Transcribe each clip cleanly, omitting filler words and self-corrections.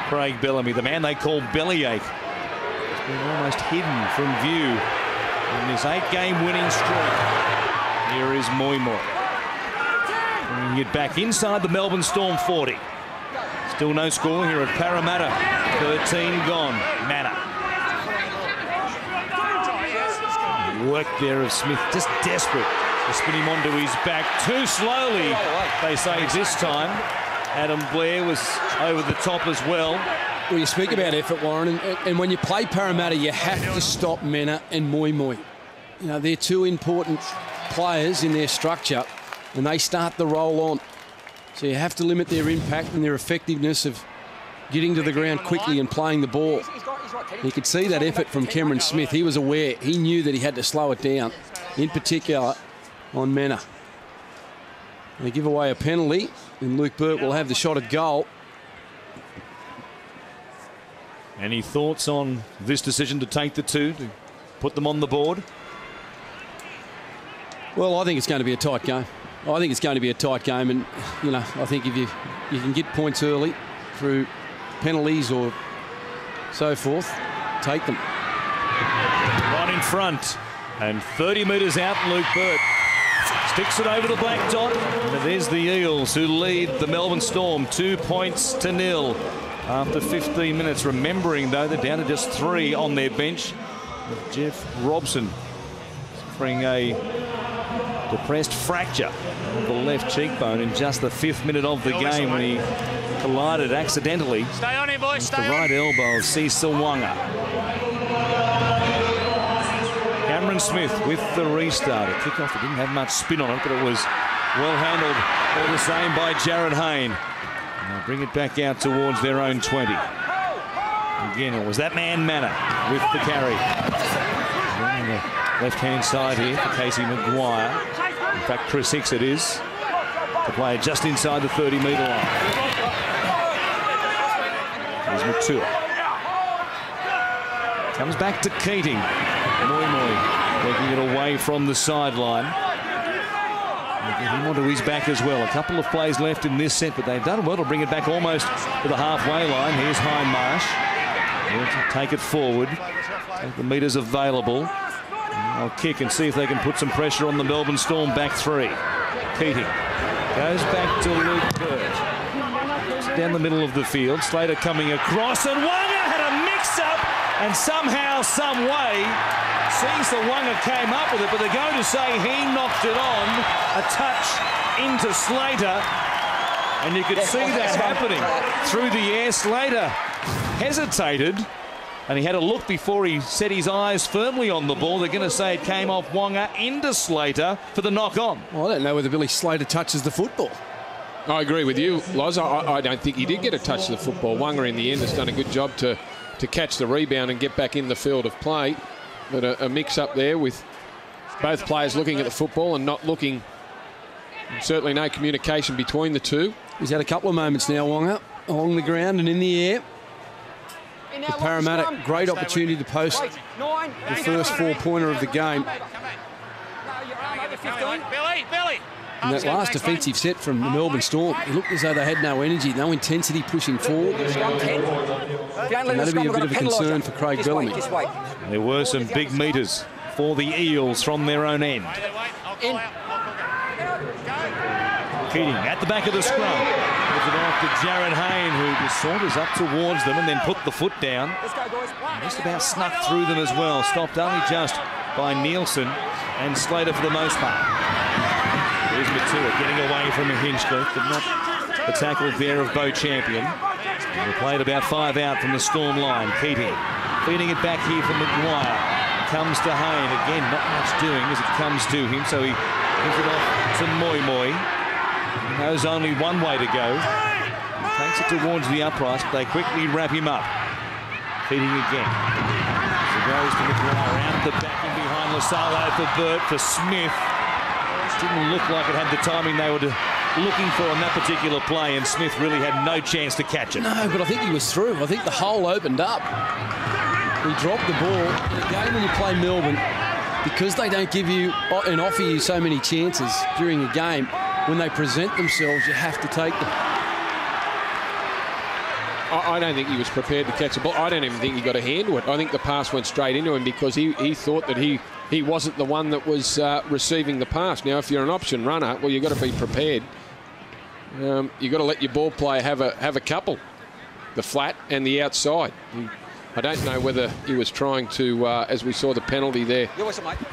Craig Bellamy, the man they call Bellyache. He's been almost hidden from view in this 8-game winning streak. Here is Moi Moi. Bringing it back inside the Melbourne Storm 40. Still no score here at Parramatta. 13 gone. Manor. Work there of Smith, just desperate to spin him onto his back too slowly, they say this time. Adam Blair was over the top as well. Well, you speak about effort, Warren, and when you play Parramatta, you have to stop Mena and Moi Moi. You know, they're two important players in their structure, and they start the roll on. So you have to limit their impact and their effectiveness of getting to the ground quickly and playing the ball. You could see that effort from Cameron Smith. He was aware. He knew that he had to slow it down, in particular on Mena. They give away a penalty, and Luke Burt will have the shot at goal. Any thoughts on this decision to take the two, to put them on the board? Well, I think it's going to be a tight game. And, you know, I think if you can get points early through penalties or so forth, take them. Right in front, and 30 metres out, Luke Burt sticks it over the black dot. And there's the Eels, who lead the Melbourne Storm 2-0 after 15 minutes. Remembering, though, they're down to just 3 on their bench. Jeff Robson suffering a depressed fracture of the left cheekbone in just the 5th minute of the game when he collided accidentally with the right elbow of Cecil Wanga. Cameron Smith with the restart. A kickoff that didn't have much spin on it, but it was well handled all the same by Jared Hayne. And they'll bring it back out towards their own 20. Again, it was that man Manor with the carry. On the left-hand side here for Casey Maguire. In fact, Chris Hicks it is. The player just inside the 30-metre line. Here's Matua. Comes back to Keating. Moi Moi working it away from the sideline. Get him onto his back as well. A couple of plays left in this set, but they've done well to bring it back almost to the halfway line. Here's Hindmarsh. They'll take it forward. Take the metres available. They'll kick and see if they can put some pressure on the Melbourne Storm back 3. Keating goes back to Luke Burt. Down the middle of the field. Slater coming across, and Wanga had a mix-up, and somehow, some way, Cecil Wanga came up with it, but they're going to say he knocked it on. A touch into Slater, and you could see that happening through the air. Slater hesitated, and he had a look before he set his eyes firmly on the ball. They're going to say it came off Wanga into Slater for the knock-on. Well, I don't know whether Billy Slater touches the football. I agree with you, Loz. I don't think he did get a touch of the football. Wanga, in the end, has done a good job to catch the rebound and get back in the field of play. But a mix-up there with both players looking at the football and not looking. Certainly no communication between the two. He's had a couple of moments now, Wanga, along the ground and in the air. The Parramatta, great opportunity to post the first 4-pointer of the game. In that last defensive set from the Melbourne Storm, it looked as though they had no energy, no intensity pushing forward. And that'd be a bit of a concern for Craig Bellamy. There were some big metres for the Eels from their own end. Keating at the back of the scrum. Gives it off to Jared Hayne, who just saunters up towards them and then put the foot down. Just about snuck through them as well. Stopped only just by Nielsen and Slater for the most part. Here's Matua getting away from a Hinchcliffe, but not the tackle there of Bo Champion. They played about 5 out from the Storm line. Keating feeding it back here for Maguire. Comes to Hayne. Again, not much doing as it comes to him, so he gives it off to Moi Moi. He knows only one way to go. He takes it towards the uprights, but they quickly wrap him up. Feeding again. So goes to Maguire out the back and behind Lasalo for Burt, for Smith. Didn't look like it had the timing they were looking for on that particular play, and Smith really had no chance to catch it. No, but I think he was through. I think the hole opened up. He dropped the ball. In a game when you play Melbourne, because they don't give you and offer you so many chances during a game, when they present themselves, you have to take them. I don't think he was prepared to catch the ball. I don't even think he got a hand to it. I think the pass went straight into him because he thought that he wasn't the one that was receiving the pass. Now, if you're an option runner, well, you've got to be prepared. You've got to let your ball player have a couple, the flat and the outside. I don't know whether he was trying to, as we saw the penalty there,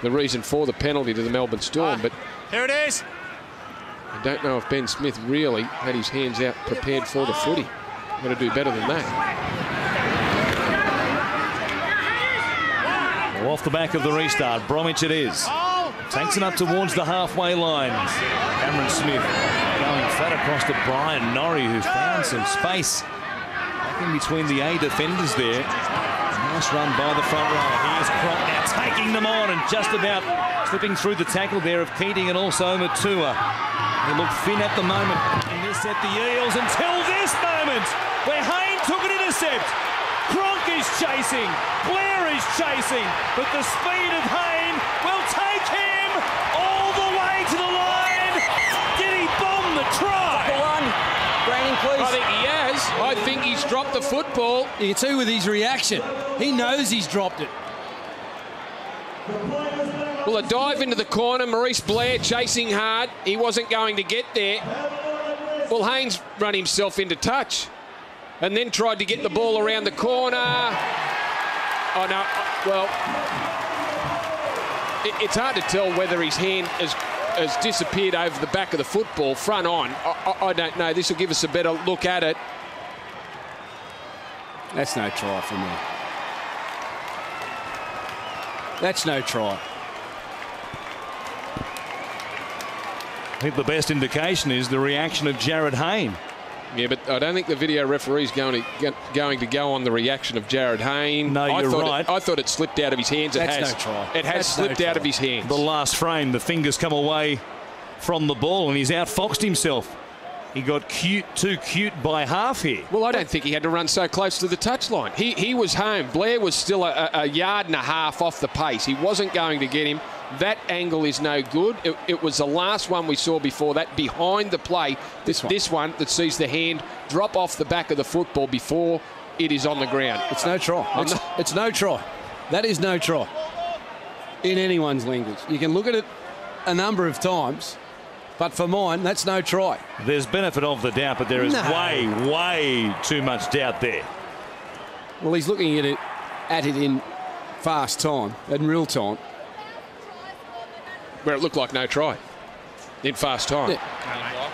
the reason for the penalty to the Melbourne Storm. But here it is. I don't know if Ben Smith really had his hands out prepared for the footy. Got to do better than that. Well, off the back of the restart, Bromwich it is. Takes it up towards the halfway line. Cameron Smith going flat across to Brian Norrie, who found some space back in between the A defenders there. Nice run by the front row. Here's Cronk now taking them on and just about slipping through the tackle there of Keating and also Matua. They look thin at the moment in this at the Eels until this moment where Hayne took an intercept. Cronk is chasing, Blair is chasing, but the speed of Hayne will take him all the way to the line. Did he bomb the try? Brandon, please. I think he has. I think he's dropped the football. You can see with his reaction, he knows he's dropped it. Well, a dive into the corner, Maurice Blair chasing hard. He wasn't going to get there. Well, Haynes run himself into touch and then tried to get the ball around the corner. Oh, no. Well, it's hard to tell whether his hand has disappeared over the back of the football, front on. I don't know. This will give us a better look at it. That's no try for me. That's no try. I think the best indication is the reaction of Jared Hayne. Yeah, but I don't think the video referee's going to go on the reaction of Jared Hayne. No, you're right. I thought it slipped out of his hands. That's no try. It has slipped out of his hands. The last frame, the fingers come away from the ball and he's outfoxed himself. He got too cute by half here. Well, I don't think he had to run so close to the touchline. He was home. Blair was still a yard and a half off the pace. He wasn't going to get him. That angle is no good. It was the last one we saw before that, behind the play. This one that sees the hand drop off the back of the football before it is on the ground. It's no try. It's no try. That is no try in anyone's language. You can look at it a number of times, but for mine, that's no try. There's benefit of the doubt, but there is way too much doubt there. Well, he's looking at it in fast time, in real time. Where it looked like no try in fast time. Yeah.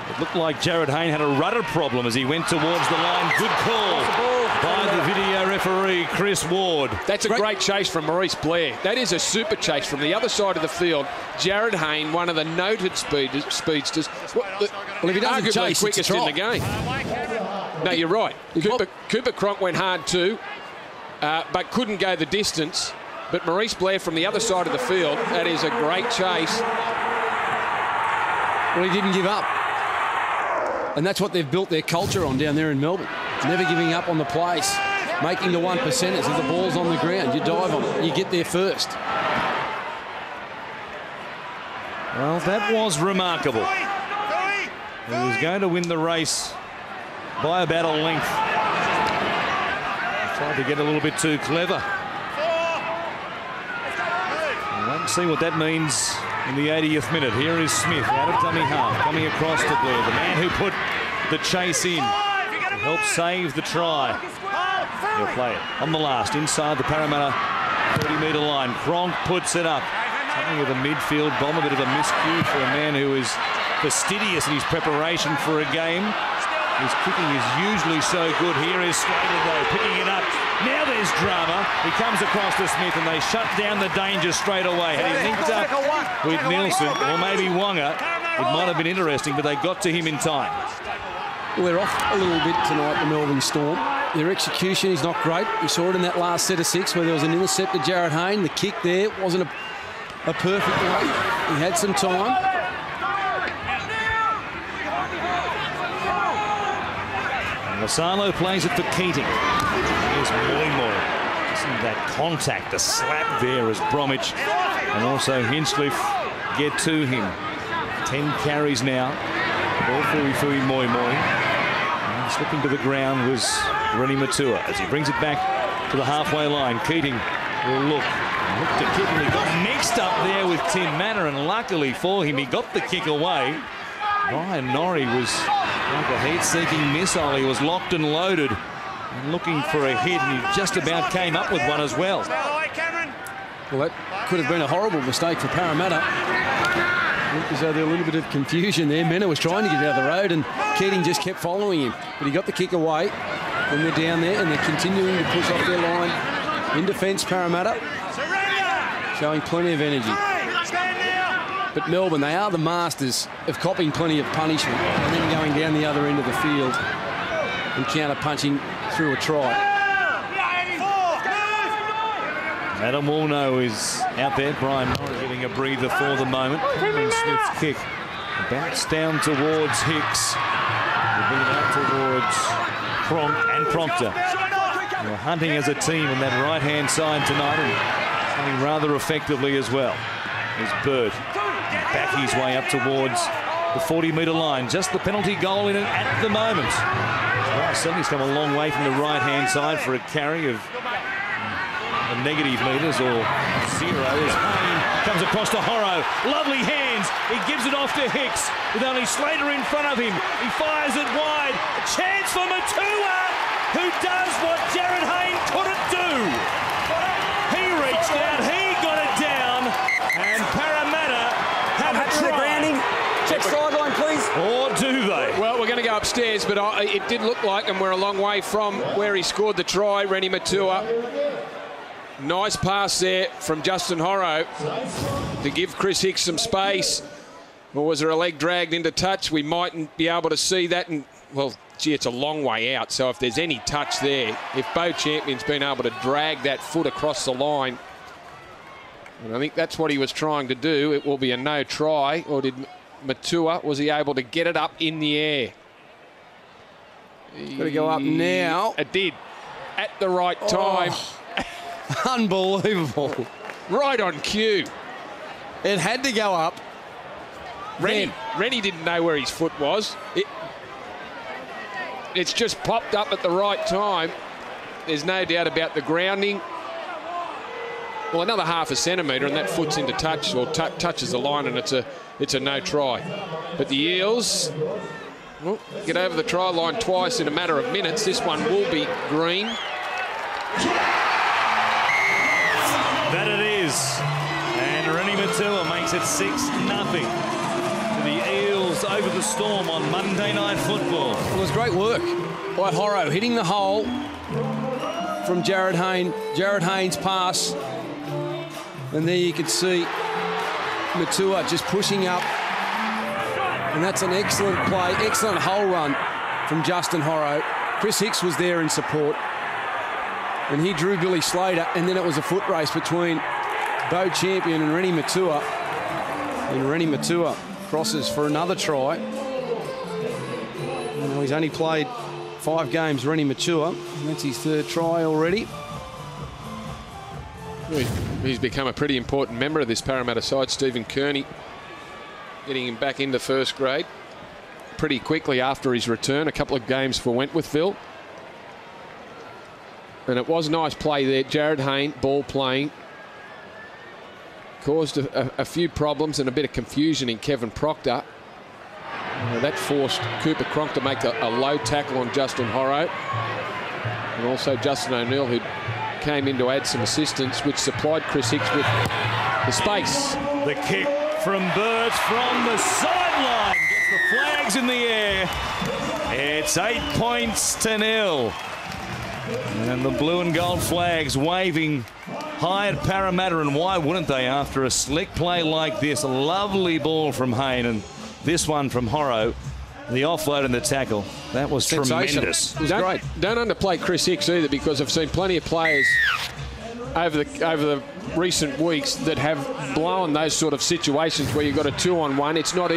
It looked like Jared Hayne had a rudder problem as he went towards the line. Good call by the video referee, Chris Ward. That's a great chase from Maurice Blair. That is a super chase from the other side of the field. Jared Hayne, one of the noted speedsters. Well, if he doesn't chase, the quickest in the game. No, you're right. Cooper Cronk went hard too, but couldn't go the distance. But Maurice Blair from the other side of the field, that is a great chase. Well, he didn't give up. And that's what they've built their culture on down there in Melbourne. Never giving up on the place, making the 1%ers. If the ball's on the ground, you dive on it. You get there first. Well, that was remarkable. He was going to win the race by about a length. He tried to get a little bit too clever. Let's see what that means in the 80th minute. Here is Smith out of dummy half, coming across to Blair, the man who put the chase in to help save the try. He'll play it on the last, inside the Parramatta 30-metre line. Cronk puts it up. Something of a midfield bomb, a bit of a miscue for a man who is fastidious in his preparation for a game. His kicking is usually so good. Here is Slater, though, picking it up. Now there's drama. He comes across to Smith and they shut down the danger straight away. Had he linked up with Nielsen or maybe Wonga, it might have been interesting, but they got to him in time. Well, they're off a little bit tonight, the Melbourne Storm. Their execution is not great. We saw it in that last set of 6 where there was an intercept to Jared Hayne. The kick there wasn't a perfect one. He had some time. Masalo plays it for Keating. Here's Moy. Isn't that contact, the slap there as Bromwich and also Hinchcliffe get to him. 10 carries now. Ball for Moy. Slipping to the ground was Rennie Matua as he brings it back to the halfway line. Keating will look to kick, and he got mixed up there with Tim Manor, and luckily for him, he got the kick away. Ryan Norrie was like a heat-seeking missile. He was locked and loaded and looking for a hit, and he just about came up with one as well. Well, that could have been a horrible mistake for Parramatta. As though there was a little bit of confusion there. Mena was trying to get out of the road, and Keating just kept following him. But he got the kick away, and they're down there, and they're continuing to push off their line. In defence, Parramatta showing plenty of energy. But Melbourne, they are the masters of copping plenty of punishment and then going down the other end of the field and counter-punching through a try. Adam Woolnough is out there. Brian Norrie getting a breather for the moment. Cameron Smith's kick bounced down towards Hicks. We'll bring it out towards Prompter. They're hunting as a team on that right-hand side tonight, and playing rather effectively as well. There's Bird back his way up towards the 40-metre line. Just the penalty goal in it at the moment. Well, Sydney's come a long way from the right-hand side for a carry of negative metres or zero as Hayne comes across to Horrow. Lovely hands. He gives it off to Hicks with only Slater in front of him. He fires it wide. A chance for Matua, who does what Jared Hayne couldn't do. He reached out. He got it down. And Parramatta have a try. Grounding. Check sideline, please. Or do they? Well, we're going to go upstairs, but it did look like, and we're a long way from where he scored the try, Rennie Matua. Nice pass there from Justin Horrow to give Chris Hicks some space. Or was there a leg dragged into touch? We mightn't be able to see that. And, well, gee, it's a long way out. So if there's any touch there, if Beau Champion's been able to drag that foot across the line, and I think that's what he was trying to do, it will be a no try. Or did Matua, was he able to get it up in the air? Got to go up now. It did. At the right time. Unbelievable. Right on cue. It had to go up. Rennie didn't know where his foot was. It's just popped up at the right time. There's no doubt about the grounding. Well, another half a centimetre and that foot's into touch, or touches the line, and it's a no try. But the Eels get over the try line twice in a matter of minutes. This one will be green. That it is. And Rennie Matua makes it 6-0 to the Eels over the Storm on Monday Night Football. It was great work by Horrow, hitting the hole from Jared Hayne. Jared Hayne's pass. And there you can see Matua just pushing up. And that's an excellent play, excellent hole run from Justin Horrow. Chris Hicks was there in support. And he drew Billy Slater, and then it was a foot race between Beau Champion and Rennie Matua. And Rennie Matua crosses for another try. You know, he's only played 5 games, Rennie Matua, and that's his 3rd try already. He's become a pretty important member of this Parramatta side. Stephen Kearney getting him back into first grade pretty quickly after his return. A couple of games for Wentworthville. And it was nice play there. Jared Hayne, ball playing. Caused a few problems and a bit of confusion in Kevin Proctor. That forced Cooper Cronk to make a low tackle on Justin Horrow. And also Justin O'Neill, who came in to add some assistance, which supplied Chris Hicks with the space. The kick from Burt from the sideline. Gets the flags in the air. It's 8 points to 0. And the blue and gold flags waving high at Parramatta, and why wouldn't they after a slick play like this? A lovely ball from Hayne, and this one from Horrow. The offload and the tackle. That was tremendous. It was great. Don't underplay Chris Hicks either, because I've seen plenty of players over the recent weeks that have blown those sort of situations where you've got a 2-on-1. It's not easy.